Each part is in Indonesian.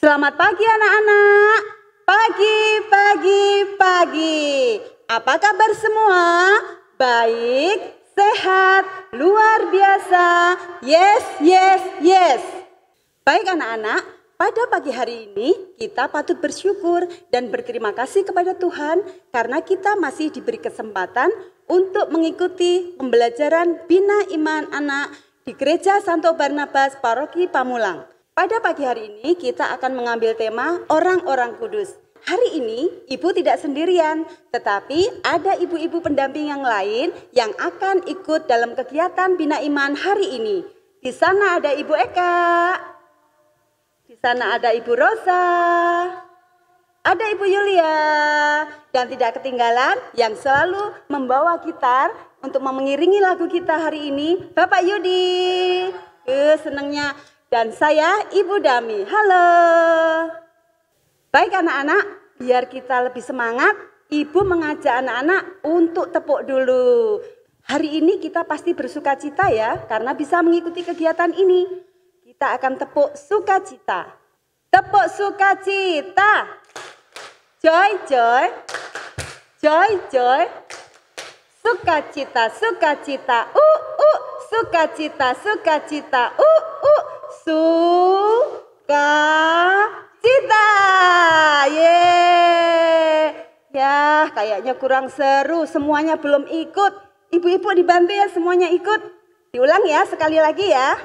Selamat pagi anak-anak. Pagi. Apa kabar semua? Baik, sehat, luar biasa. Yes. Baik anak-anak, pada pagi hari ini kita patut bersyukur dan berterima kasih kepada Tuhan karena kita masih diberi kesempatan untuk mengikuti pembelajaran Bina Iman Anak di Gereja Santo Barnabas Paroki Pamulang. Pada pagi hari ini kita akan mengambil tema orang-orang kudus. Hari ini ibu tidak sendirian, tetapi ada ibu-ibu pendamping yang lain yang akan ikut dalam kegiatan Bina Iman hari ini. Di sana ada Ibu Eka, di sana ada Ibu Rosa, ada Ibu Yulia, dan tidak ketinggalan yang selalu membawa gitar untuk mengiringi lagu kita hari ini, Bapak Yudi. Senangnya. Dan saya Ibu Dami. Halo. Baik anak-anak, biar kita lebih semangat, Ibu mengajak anak-anak untuk tepuk dulu. Hari ini kita pasti bersukacita ya, karena bisa mengikuti kegiatan ini. Kita akan tepuk sukacita. Tepuk sukacita. Joy. Sukacita. Sukacita. Ya, kayaknya kurang seru. Semuanya belum ikut. Ibu-ibu dibantu ya, semuanya ikut. Diulang ya, sekali lagi ya.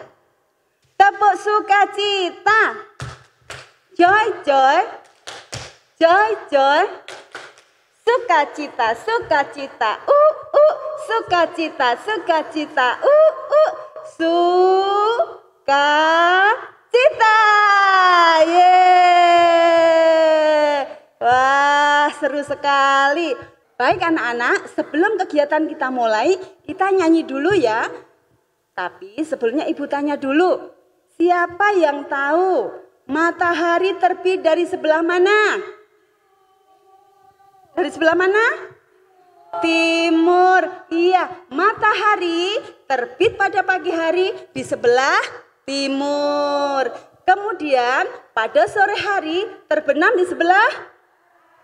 Tepuk sukacita. Joy. Sukacita. Sukacita. Wah, seru sekali. Baik anak-anak, sebelum kegiatan kita mulai, kita nyanyi dulu ya. Tapi sebelumnya ibu tanya dulu, siapa yang tahu matahari terbit dari sebelah mana? Dari sebelah mana? Timur. Iya, matahari terbit pada pagi hari di sebelah timur. Kemudian pada sore hari terbenam di sebelah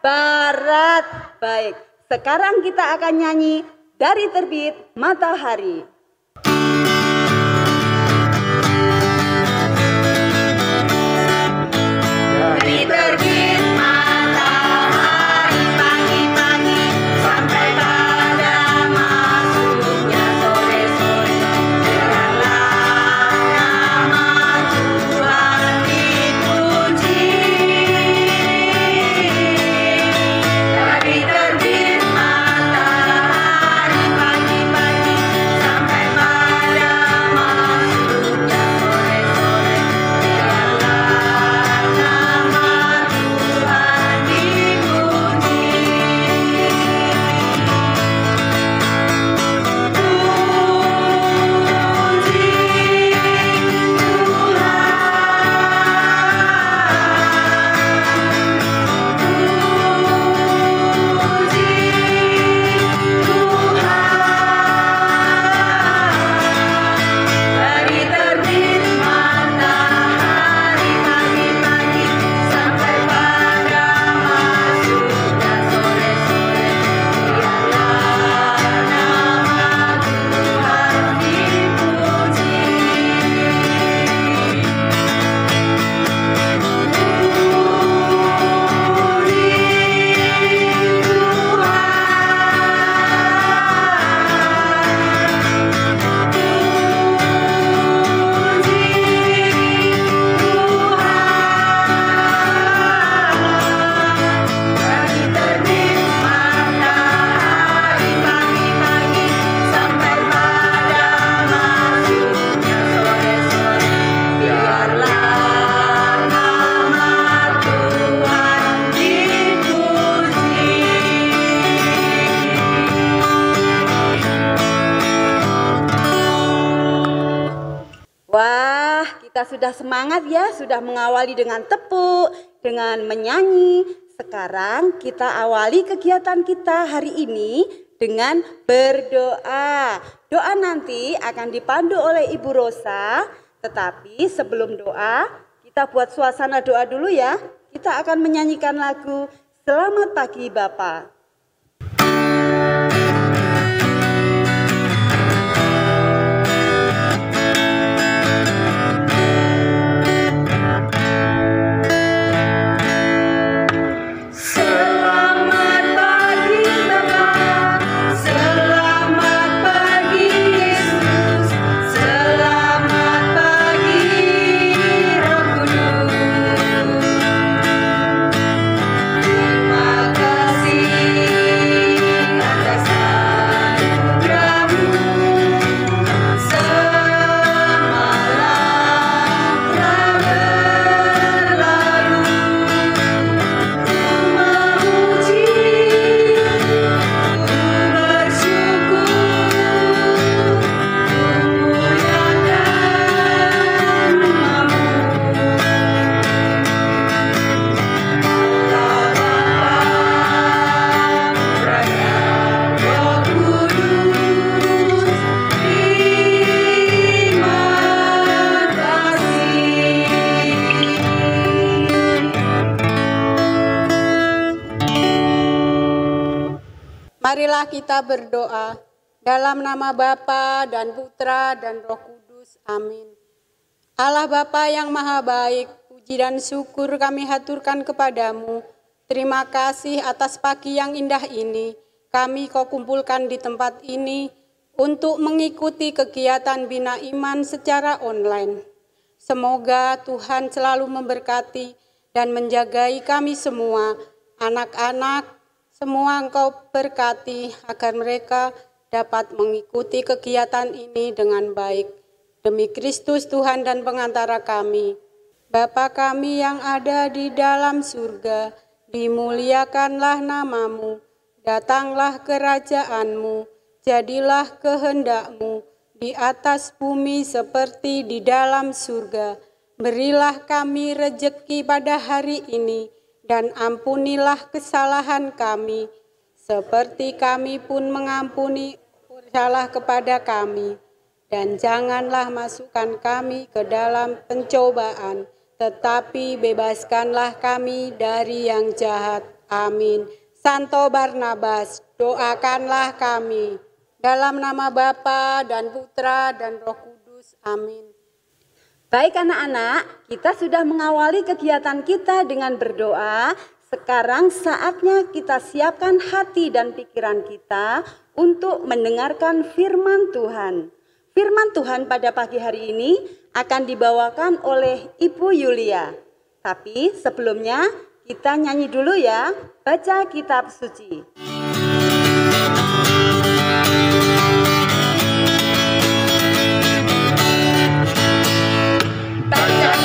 barat. Baik, sekarang kita akan nyanyi dari terbit matahari. Dari terbit matahari pagi-pagi sampai pada masuknya sore-sore, biarlah nama Tuhan dipuji. Dari terbit matahari pagi-pagi sampai pada masuknya sore-sore, biarlah nama Tuhan dipuji. Dari terbit matahari pagi-pagi sampai pada masuknya sore-sore, biarlah nama Tuhan dipuji. Dari terbit matahari pagi-pagi sampai pada masuknya sore-sore, biarlah nama Tuhan dipuji. Wah, kita sudah semangat ya, sudah mengawali dengan tepuk, dengan menyanyi. Sekarang kita awali kegiatan kita hari ini dengan berdoa. Doa nanti akan dipandu oleh Ibu Rosa, tetapi sebelum doa, Kita buat suasana doa dulu ya. Kita akan menyanyikan lagu Selamat Pagi Bapa. Marilah kita berdoa dalam nama Bapa dan Putra dan Roh Kudus. Amin. Allah Bapa yang maha baik, puji dan syukur kami haturkan kepadamu. Terima kasih atas pagi yang indah ini. Kami kau kumpulkan di tempat ini untuk mengikuti kegiatan Bina Iman secara online. Semoga Tuhan selalu memberkati dan menjagai kami semua, anak-anak, semua Engkau berkati agar mereka dapat mengikuti kegiatan ini dengan baik. Demi Kristus Tuhan dan pengantara kami. Bapa kami yang ada di dalam surga, dimuliakanlah namamu. Datanglah kerajaanmu, jadilah kehendak-mu di atas bumi seperti di dalam surga. Berilah kami rejeki pada hari ini, dan ampunilah kesalahan kami, seperti kami pun mengampuni bersalah kepada kami. Dan janganlah masukkan kami ke dalam pencobaan, tetapi bebaskanlah kami dari yang jahat. Amin. Santo Barnabas, doakanlah kami. Dalam nama Bapa dan Putra dan Roh Kudus. Amin. Baik anak-anak, kita sudah mengawali kegiatan kita dengan berdoa. Sekarang saatnya kita siapkan hati dan pikiran kita untuk mendengarkan firman Tuhan. Firman Tuhan pada pagi hari ini akan dibawakan oleh Ibu Yulia. Tapi sebelumnya kita nyanyi dulu ya, baca kitab suci.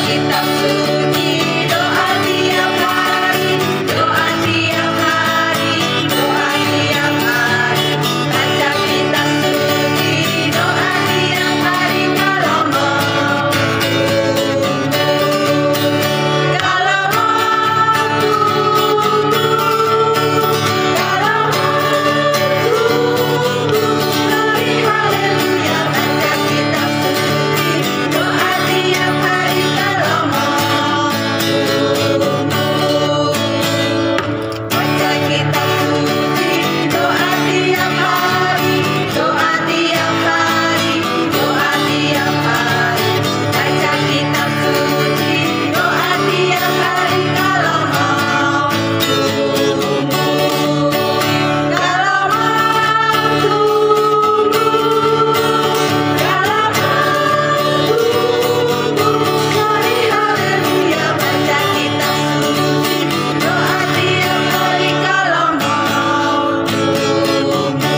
Kitab suci, doa tiap hari, doa tiap hari, doa tiap hari. Baca kitab suci, doa tiap hari kalau mau tumbuh, kalau mau tumbuh, kalau mau tumbuh. Glory haleluya. Baca kitab suci, doa tiap hari kalau mau tumbuh. Baca kitab suci, doa tiap hari, doa tiap hari, doa tiap hari. Baca kitab suci, doa tiap hari kalau mau tumbuh, kalau mau tumbuh, kalau mau tumbuh. Glory haleluya. Baca kitab suci, doa tiap hari kalau mau tumbuh.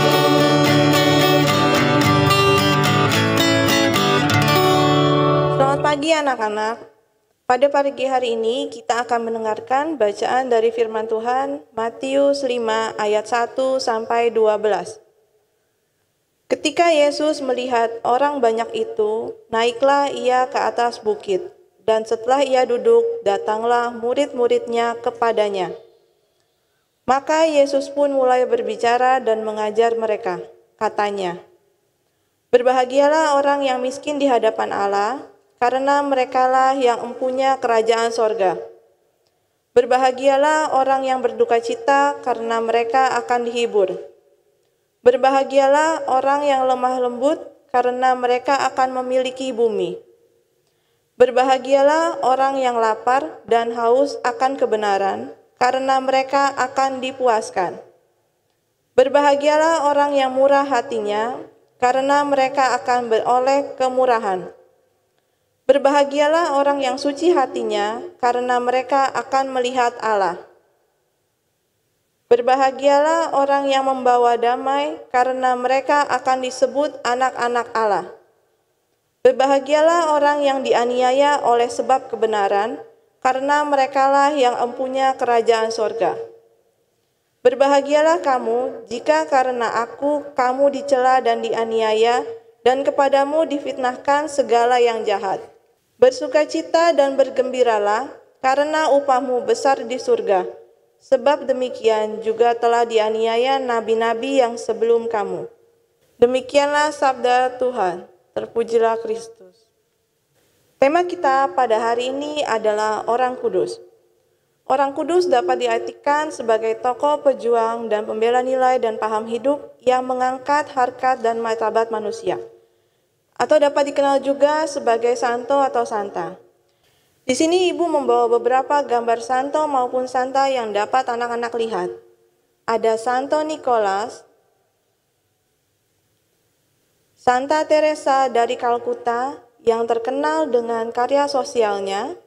Selamat pagi anak-anak. Pada pagi hari ini kita akan mendengarkan bacaan dari firman Tuhan Matius 5 ayat 1 sampai 12. Ketika Yesus melihat orang banyak itu, naiklah ia ke atas bukit, dan setelah ia duduk, datanglah murid-muridnya kepadanya. Maka Yesus pun mulai berbicara dan mengajar mereka. Katanya, "Berbahagialah orang yang miskin di hadapan Allah, karena merekalah yang empunya kerajaan sorga. Berbahagialah orang yang berduka cita, karena mereka akan dihibur. Berbahagialah orang yang lemah lembut, karena mereka akan memiliki bumi. Berbahagialah orang yang lapar dan haus akan kebenaran, karena mereka akan dipuaskan. Berbahagialah orang yang murah hatinya, karena mereka akan beroleh kemurahan. Berbahagialah orang yang suci hatinya, karena mereka akan melihat Allah. Berbahagialah orang yang membawa damai, karena mereka akan disebut anak-anak Allah. Berbahagialah orang yang dianiaya oleh sebab kebenaran, karena merekalah yang empunya kerajaan sorga. Berbahagialah kamu jika karena aku kamu dicela dan dianiaya, dan kepadamu difitnahkan segala yang jahat. Bersukacita dan bergembiralah, karena upahmu besar di surga, sebab demikian juga telah dianiaya nabi-nabi yang sebelum kamu. Demikianlah sabda Tuhan, terpujilah Kristus. Tema kita pada hari ini adalah orang kudus. Orang kudus dapat diartikan sebagai tokoh pejuang dan pembela nilai dan paham hidup yang mengangkat harkat dan martabat manusia. Atau dapat dikenal juga sebagai santo atau santa. Di sini Ibu membawa beberapa gambar santo maupun santa yang dapat anak-anak lihat. Ada Santo Nicholas, Santa Teresa dari Kalkuta yang terkenal dengan karya sosialnya,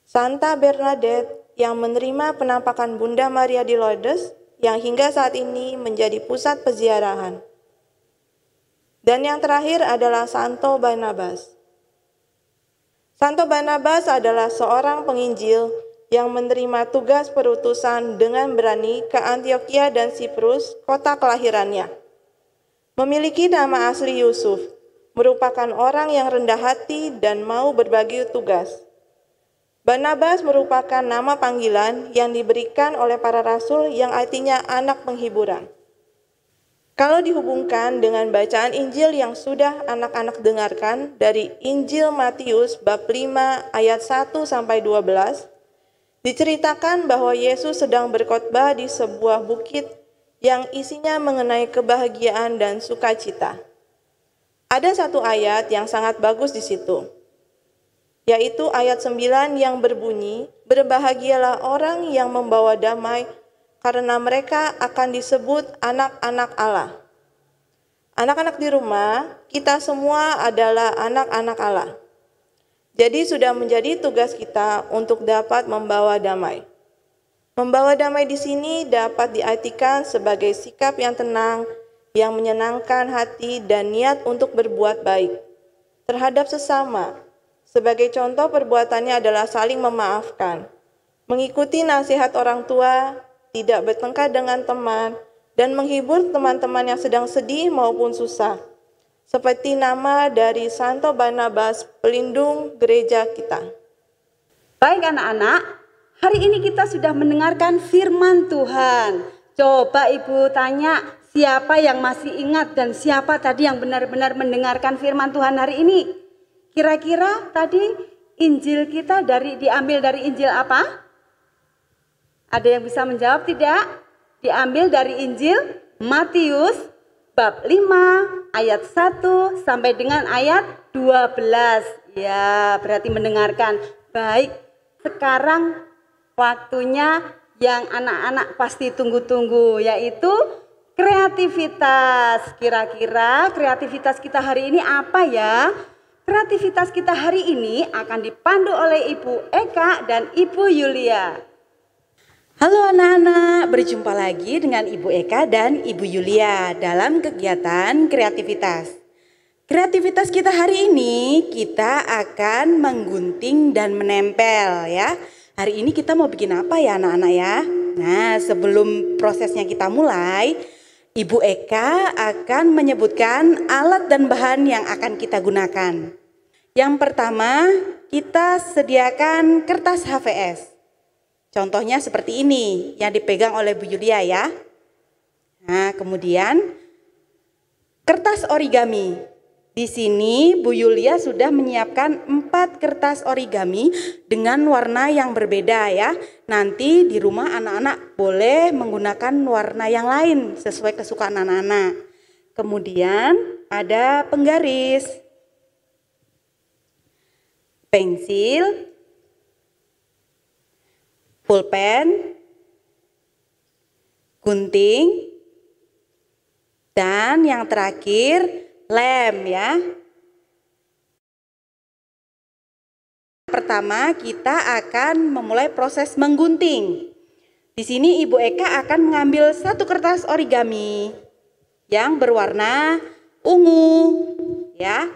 Santa Bernadette yang menerima penampakan Bunda Maria di Lourdes yang hingga saat ini menjadi pusat peziarahan. Dan yang terakhir adalah Santo Barnabas. Santo Barnabas adalah seorang penginjil yang menerima tugas perutusan dengan berani ke Antioquia dan Siprus, kota kelahirannya. Memiliki nama asli Yusuf, merupakan orang yang rendah hati dan mau berbagi tugas. Barnabas merupakan nama panggilan yang diberikan oleh para rasul yang artinya anak penghiburan. Kalau dihubungkan dengan bacaan Injil yang sudah anak-anak dengarkan dari Injil Matius bab 5 ayat 1-12, diceritakan bahwa Yesus sedang berkhotbah di sebuah bukit yang isinya mengenai kebahagiaan dan sukacita. Ada satu ayat yang sangat bagus di situ, yaitu ayat 9 yang berbunyi, "Berbahagialah orang yang membawa damai, karena mereka akan disebut anak-anak Allah." Anak-anak di rumah, kita semua adalah anak-anak Allah. Jadi sudah menjadi tugas kita untuk dapat membawa damai. Membawa damai di sini dapat diartikan sebagai sikap yang tenang, yang menyenangkan hati dan niat untuk berbuat baik terhadap sesama. Sebagai contoh perbuatannya adalah saling memaafkan, mengikuti nasihat orang tua, tidak bertengkar dengan teman, dan menghibur teman-teman yang sedang sedih maupun susah. Seperti nama dari Santo Barnabas, pelindung gereja kita. Baik anak-anak, hari ini kita sudah mendengarkan firman Tuhan. Coba Ibu tanya, siapa yang masih ingat dan siapa tadi yang benar-benar mendengarkan firman Tuhan hari ini? Kira-kira tadi Injil kita diambil dari Injil apa? Ada yang bisa menjawab tidak? Diambil dari Injil Matius bab 5 ayat 1 sampai dengan ayat 12. Ya, berarti mendengarkan. Baik, sekarang waktunya yang anak-anak pasti tunggu-tunggu, yaitu kreativitas. Kira-kira kreativitas kita hari ini apa ya? Kreativitas kita hari ini akan dipandu oleh Ibu Eka dan Ibu Yulia. Halo anak-anak, berjumpa lagi dengan Ibu Eka dan Ibu Yulia dalam kegiatan kreativitas. Kreativitas kita hari ini kita akan menggunting dan menempel ya. Hari ini kita mau bikin apa ya anak-anak ya? Nah, sebelum prosesnya kita mulai, Ibu Eka akan menyebutkan alat dan bahan yang akan kita gunakan. Yang pertama, kita sediakan kertas HVS. Contohnya seperti ini yang dipegang oleh Bu Yulia ya. Nah, kemudian kertas origami. Di sini Bu Yulia sudah menyiapkan 4 kertas origami dengan warna yang berbeda ya. Nanti di rumah anak-anak boleh menggunakan warna yang lain sesuai kesukaan anak-anak. Kemudian ada penggaris, pensil, pulpen, gunting, dan yang terakhir lem ya. Pertama kita akan memulai proses menggunting. Di sini Ibu Eka akan mengambil 1 kertas origami yang berwarna ungu ya.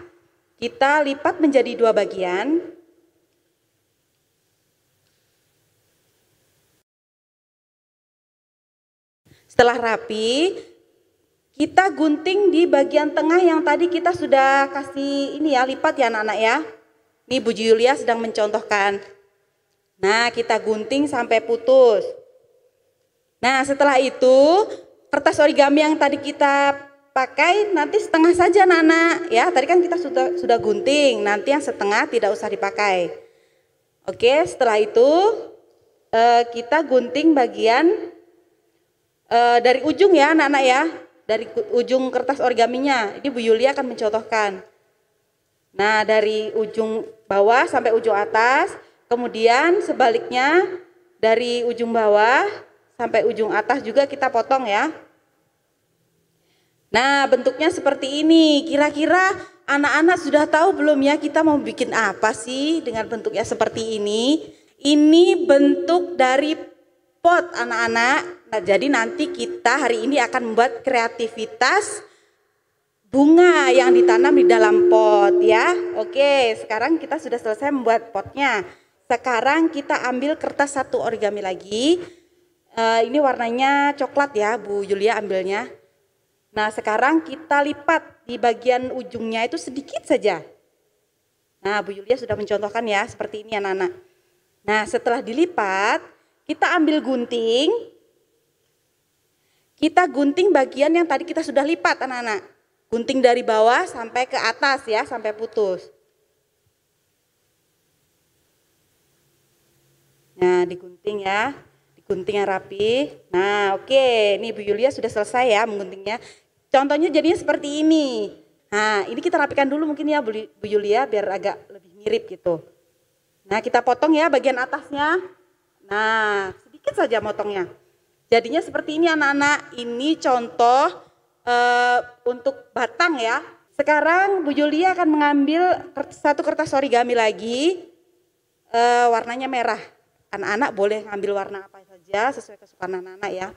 Kita lipat menjadi 2 bagian. Setelah rapi, kita gunting di bagian tengah yang tadi kita sudah kasih ini ya, lipat ya anak-anak ya. Ini Bu Yulia sedang mencontohkan. Nah, kita gunting sampai putus. Nah, setelah itu kertas origami yang tadi kita pakai nanti setengah saja anak-anak ya. Tadi kan kita sudah gunting, nanti yang setengah tidak usah dipakai. Oke, setelah itu kita gunting bagian dari ujung ya anak-anak ya. Dari ujung kertas origaminya, ini Bu Yulia akan mencontohkan. Nah, dari ujung bawah sampai ujung atas, kemudian sebaliknya dari ujung bawah sampai ujung atas juga kita potong ya. Nah, bentuknya seperti ini. Kira-kira anak-anak sudah tahu belum ya kita mau bikin apa sih dengan bentuknya seperti ini? Ini bentuk dari pot anak-anak. Nah, jadi nanti kita hari ini akan membuat kreativitas bunga yang ditanam di dalam pot ya. Oke, sekarang kita sudah selesai membuat potnya. Sekarang kita ambil kertas 1 origami lagi. Ini warnanya coklat ya, Bu Yulia ambilnya. Nah, sekarang kita lipat di bagian ujungnya itu sedikit saja. Nah, Bu Yulia sudah mencontohkan ya, seperti ini anak-anak. Nah, setelah dilipat, kita ambil gunting. Kita gunting bagian yang tadi kita sudah lipat anak-anak. Gunting dari bawah sampai ke atas ya, sampai putus. Nah, digunting ya. Digunting yang rapi. Nah, oke. Ini Bu Yulia sudah selesai ya mengguntingnya. Contohnya jadinya seperti ini. Nah, ini kita rapikan dulu mungkin ya Bu Yulia biar agak lebih mirip gitu. Nah, kita potong ya bagian atasnya. Nah, sedikit saja motongnya. Jadinya seperti ini anak-anak. Ini contoh untuk batang ya. Sekarang Bu Yulia akan mengambil 1 kertas origami lagi. Warnanya merah. Anak-anak boleh ngambil warna apa saja sesuai kesukaan anak-anak ya.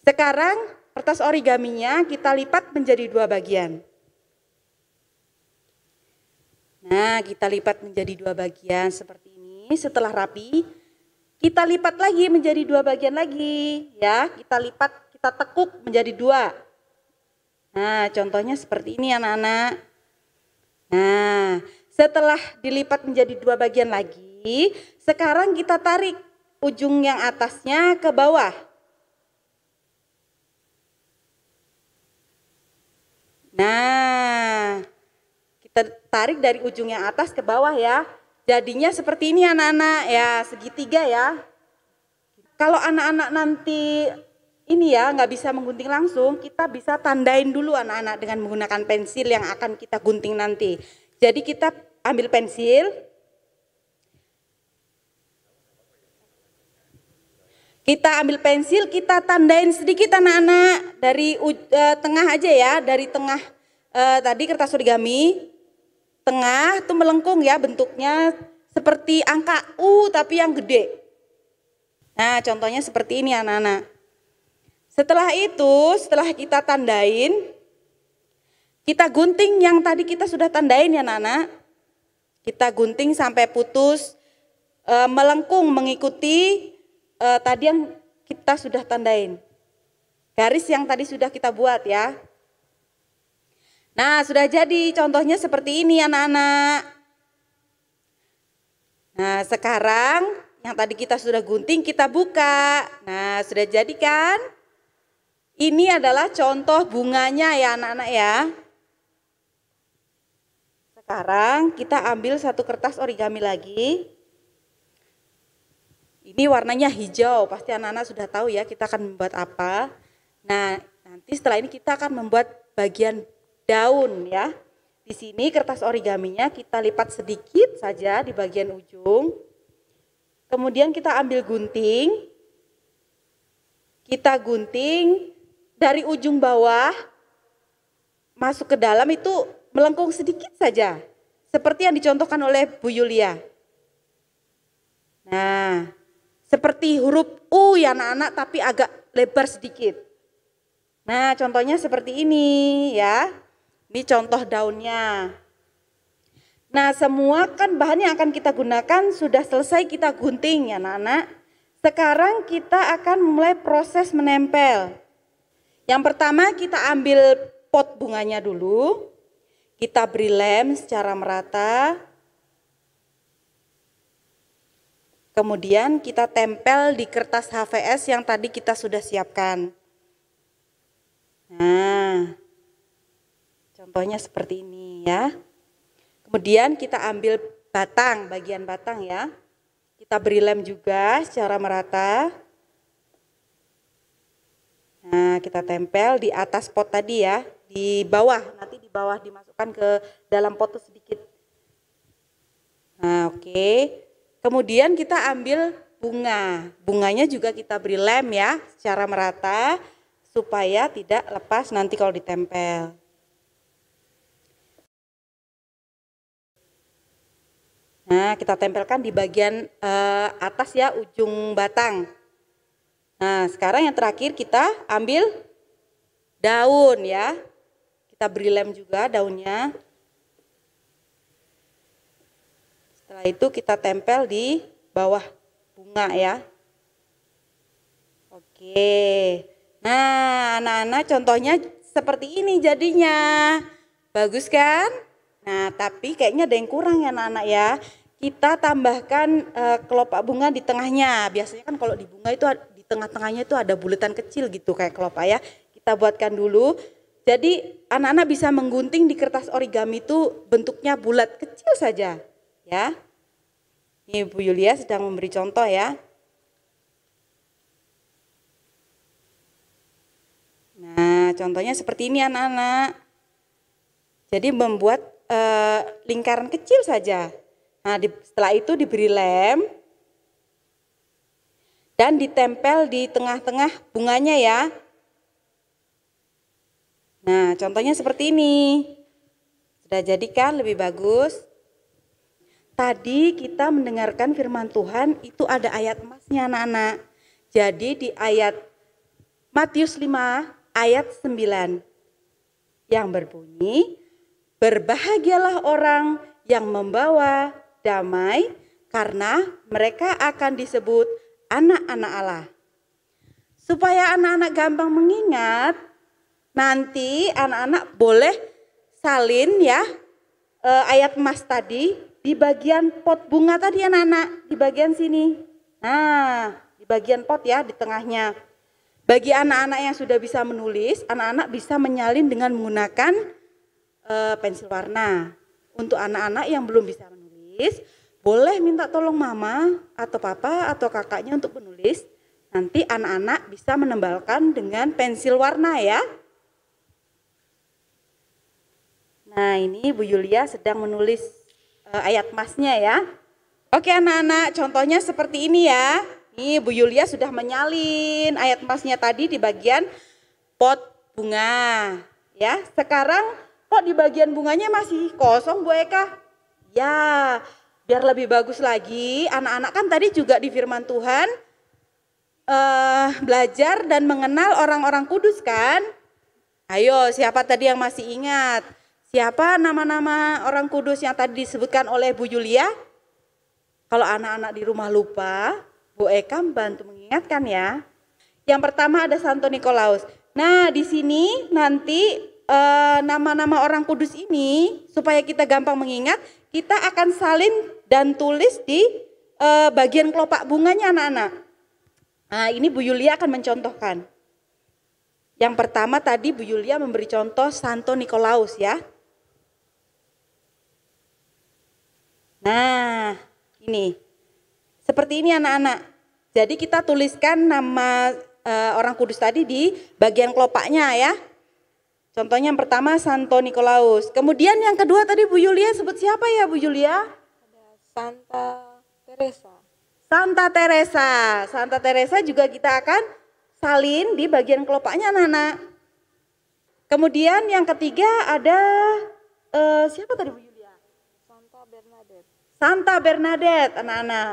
Sekarang kertas origaminya kita lipat menjadi 2 bagian. Nah, kita lipat menjadi 2 bagian seperti ini. Setelah rapi, kita lipat lagi menjadi 2 bagian lagi ya. Kita lipat, kita tekuk menjadi 2. Nah, contohnya seperti ini anak-anak. Nah, setelah dilipat menjadi 2 bagian lagi, sekarang kita tarik ujung yang atasnya ke bawah. Nah, kita tarik dari ujung yang atas ke bawah ya. Jadinya seperti ini anak-anak ya, segitiga ya. Kalau anak-anak nanti ini ya nggak bisa menggunting langsung, kita bisa tandain dulu anak-anak dengan menggunakan pensil yang akan kita gunting nanti. Jadi kita ambil pensil, kita tandain sedikit anak-anak dari tengah aja ya, dari tengah tadi kertas origami. Tengah tuh melengkung ya bentuknya seperti angka U tapi yang gede. Nah, contohnya seperti ini anak-anak. Setelah itu, setelah kita tandain, kita gunting yang tadi kita sudah tandain ya anak-anak. Kita gunting sampai putus melengkung mengikuti tadi yang kita sudah tandain. Garis yang tadi sudah kita buat ya. Nah, sudah jadi contohnya seperti ini anak-anak. Nah, sekarang yang tadi kita sudah gunting kita buka. Nah, sudah jadi kan? Ini adalah contoh bunganya ya anak-anak ya. Sekarang kita ambil satu kertas origami lagi. Ini warnanya hijau, pasti anak-anak sudah tahu ya kita akan membuat apa. Nah, nanti setelah ini kita akan membuat bagian daun ya. Di sini kertas origaminya kita lipat sedikit saja di bagian ujung. Kemudian kita ambil gunting. Kita gunting dari ujung bawah masuk ke dalam itu melengkung sedikit saja. Seperti yang dicontohkan oleh Bu Yulia. Nah, seperti huruf U ya anak-anak tapi agak lebar sedikit. Nah, contohnya seperti ini ya. Ini contoh daunnya. Nah, semua kan bahan yang akan kita gunakan sudah selesai kita gunting ya anak-anak. Sekarang kita akan mulai proses menempel. Yang pertama kita ambil pot bunganya dulu. Kita beri lem secara merata. Kemudian kita tempel di kertas HVS yang tadi kita sudah siapkan. Nah, contohnya seperti ini ya. Kemudian kita ambil batang, bagian batang ya. Kita beri lem juga secara merata. Nah, kita tempel di atas pot tadi ya, di bawah. Nanti di bawah dimasukkan ke dalam pot itu sedikit. Nah, oke. Kemudian kita ambil bunga. Bunganya juga kita beri lem ya, secara merata supaya tidak lepas nanti kalau ditempel. Nah, kita tempelkan di bagian atas ya, ujung batang. Nah, sekarang yang terakhir kita ambil daun ya. Kita beri lem juga daunnya. Setelah itu kita tempel di bawah bunga ya. Oke. Nah, anak-anak contohnya seperti ini jadinya. Bagus kan? Nah, tapi kayaknya ada yang kurang ya anak-anak ya. Kita tambahkan kelopak bunga di tengahnya. Biasanya kan kalau di bunga itu di tengah-tengahnya itu ada bulatan kecil gitu kayak kelopak ya. Kita buatkan dulu. Jadi anak-anak bisa menggunting di kertas origami itu bentuknya bulat kecil saja ya. Ini Bu Yulia sedang memberi contoh ya. Nah, contohnya seperti ini anak-anak. Jadi membuat lingkaran kecil saja. Nah, setelah itu diberi lem dan ditempel di tengah-tengah bunganya ya. Nah, contohnya seperti ini. Sudah jadi kan lebih bagus? Tadi kita mendengarkan firman Tuhan itu ada ayat emasnya anak-anak. Jadi di ayat Matius 5 ayat 9 yang berbunyi, berbahagialah orang yang membawa damai karena mereka akan disebut anak-anak Allah. Supaya anak-anak gampang mengingat, nanti anak-anak boleh salin ya ayat emas tadi di bagian pot bunga tadi anak-anak, di bagian sini. Nah, di bagian pot ya, di tengahnya. Bagi anak-anak yang sudah bisa menulis, anak-anak bisa menyalin dengan menggunakan pensil warna. Untuk anak-anak yang belum bisa menulis, boleh minta tolong mama atau papa atau kakaknya untuk menulis. Nanti anak-anak bisa menembalkan dengan pensil warna ya. Nah, ini Bu Yulia sedang menulis ayat emasnya ya. Oke anak-anak, contohnya seperti ini ya. Ini Bu Yulia sudah menyalin ayat emasnya tadi di bagian pot bunga. Ya, sekarang kok di bagian bunganya masih kosong Bu Eka? Ya, biar lebih bagus lagi, anak-anak kan tadi juga di firman Tuhan belajar dan mengenal orang-orang kudus kan? Ayo, siapa tadi yang masih ingat? Siapa nama-nama orang kudus yang tadi disebutkan oleh Bu Yulia? Kalau anak-anak di rumah lupa, Bu Eka bantu mengingatkan ya. Yang pertama ada Santo Nikolaus. Nah, di sini nanti nama-nama orang kudus ini supaya kita gampang mengingat, kita akan salin dan tulis di bagian kelopak bunganya anak-anak. Nah, ini Bu Yulia akan mencontohkan. Yang pertama tadi Bu Yulia memberi contoh Santo Nikolaus ya. Nah, ini. Seperti ini anak-anak. Jadi kita tuliskan nama orang kudus tadi di bagian kelopaknya ya. Contohnya yang pertama Santo Nikolaus. Kemudian yang kedua tadi Bu Yulia sebut siapa ya Bu Yulia? Santa Teresa. Santa Teresa. Santa Teresa juga kita akan salin di bagian kelopaknya anak-anak. Kemudian yang ketiga ada siapa tadi Bu Yulia? Santa Bernadette. Santa Bernadette anak-anak.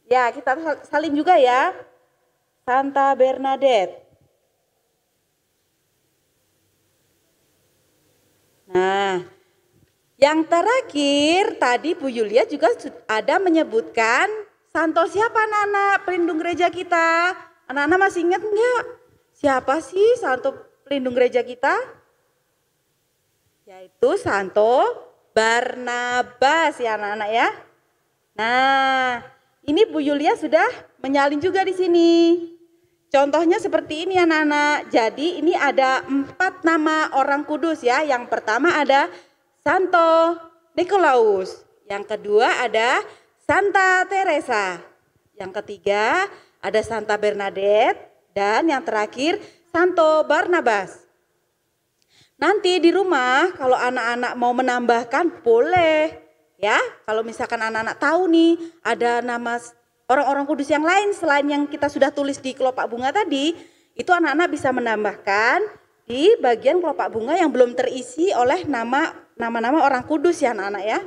Ya kita salin juga ya. Santa Bernadette. Nah, yang terakhir tadi Bu Yulia juga ada menyebutkan Santo siapa anak-anak pelindung gereja kita? Anak-anak masih ingat enggak? Siapa sih Santo pelindung gereja kita? Yaitu Santo Barnabas ya anak-anak ya. Nah, ini Bu Yulia sudah menyalin juga di sini. Contohnya seperti ini anak-anak. Jadi ini ada 4 nama orang kudus ya. Yang pertama ada Santo Nikolaus. Yang kedua ada Santa Teresa. Yang ketiga ada Santa Bernadette. Dan yang terakhir Santo Barnabas. Nanti di rumah kalau anak-anak mau menambahkan boleh. Ya, kalau misalkan anak-anak tahu nih ada nama orang-orang kudus yang lain selain yang kita sudah tulis di kelopak bunga tadi, itu anak-anak bisa menambahkan di bagian kelopak bunga yang belum terisi oleh nama-nama orang kudus ya anak-anak ya.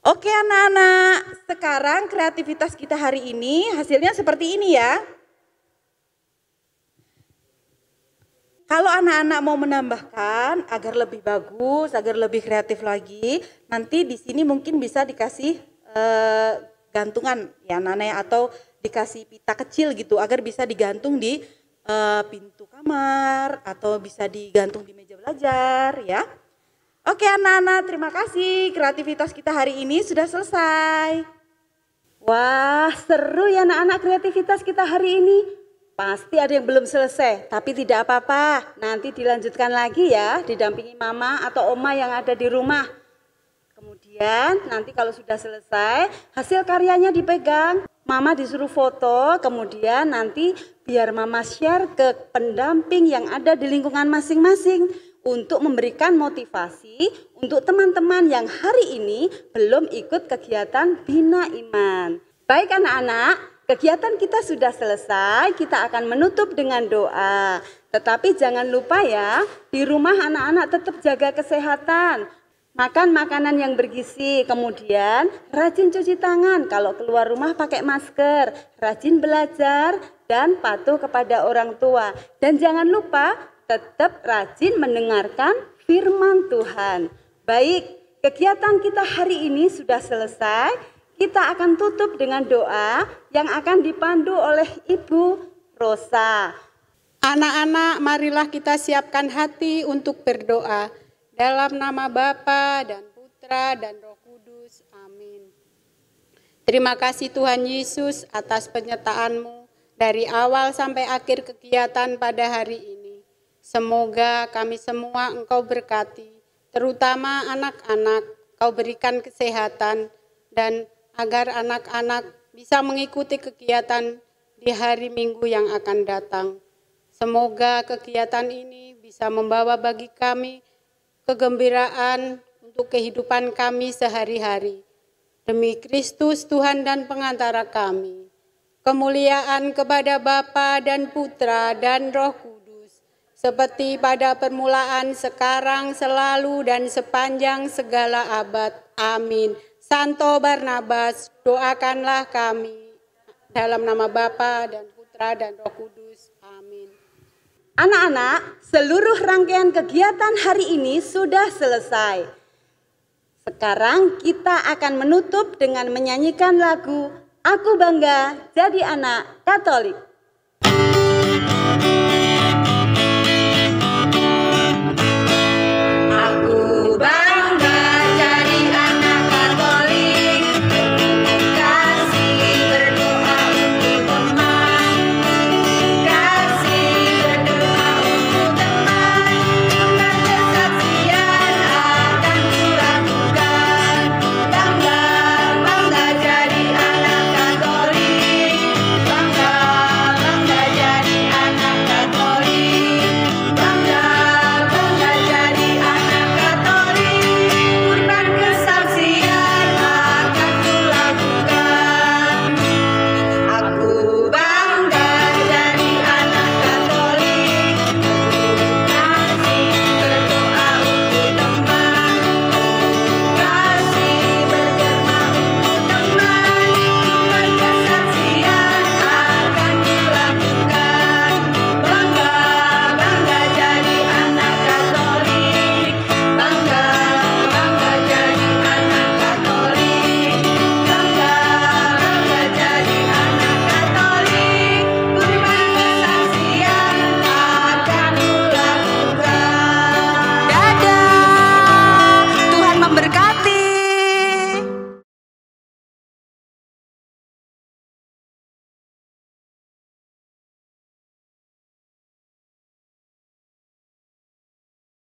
Oke anak-anak, sekarang kreativitas kita hari ini hasilnya seperti ini ya. Kalau anak-anak mau menambahkan agar lebih bagus, agar lebih kreatif lagi, nanti di sini mungkin bisa dikasih gantungan ya anak-anak ya, atau dikasih pita kecil gitu agar bisa digantung di pintu kamar atau bisa digantung di meja belajar ya. Oke anak-anak, terima kasih. Kreativitas kita hari ini sudah selesai. Wah, seru ya anak-anak kreativitas kita hari ini. Pasti ada yang belum selesai, tapi tidak apa-apa. Nanti dilanjutkan lagi ya, didampingi mama atau oma yang ada di rumah. Kemudian nanti kalau sudah selesai, hasil karyanya dipegang. Mama disuruh foto, kemudian nanti biar mama share ke pendamping yang ada di lingkungan masing-masing. Untuk memberikan motivasi untuk teman-teman yang hari ini belum ikut kegiatan Bina Iman. Baik anak-anak, kegiatan kita sudah selesai, kita akan menutup dengan doa. Tetapi jangan lupa ya, di rumah anak-anak tetap jaga kesehatan. Makan makanan yang bergizi, kemudian rajin cuci tangan, kalau keluar rumah pakai masker, rajin belajar dan patuh kepada orang tua. Dan jangan lupa tetap rajin mendengarkan firman Tuhan. Baik, kegiatan kita hari ini sudah selesai. Kita akan tutup dengan doa yang akan dipandu oleh Ibu Rosa. Anak-anak, marilah kita siapkan hati untuk berdoa. Dalam nama Bapa dan Putra dan Roh Kudus. Amin. Terima kasih Tuhan Yesus atas penyertaan-Mu dari awal sampai akhir kegiatan pada hari ini. Semoga kami semua Engkau berkati, terutama anak-anak, Kau berikan kesehatan dan agar anak-anak bisa mengikuti kegiatan di hari Minggu yang akan datang. Semoga kegiatan ini bisa membawa bagi kami kegembiraan untuk kehidupan kami sehari-hari. Demi Kristus Tuhan dan pengantara kami. Kemuliaan kepada Bapa dan Putra dan Roh Kudus, seperti pada permulaan, sekarang, selalu, dan sepanjang segala abad. Amin. Santo Barnabas, doakanlah kami. Dalam nama Bapa dan Putra dan Roh Kudus. Amin. Anak-anak, seluruh rangkaian kegiatan hari ini sudah selesai. Sekarang kita akan menutup dengan menyanyikan lagu Aku Bangga Jadi Anak Katolik.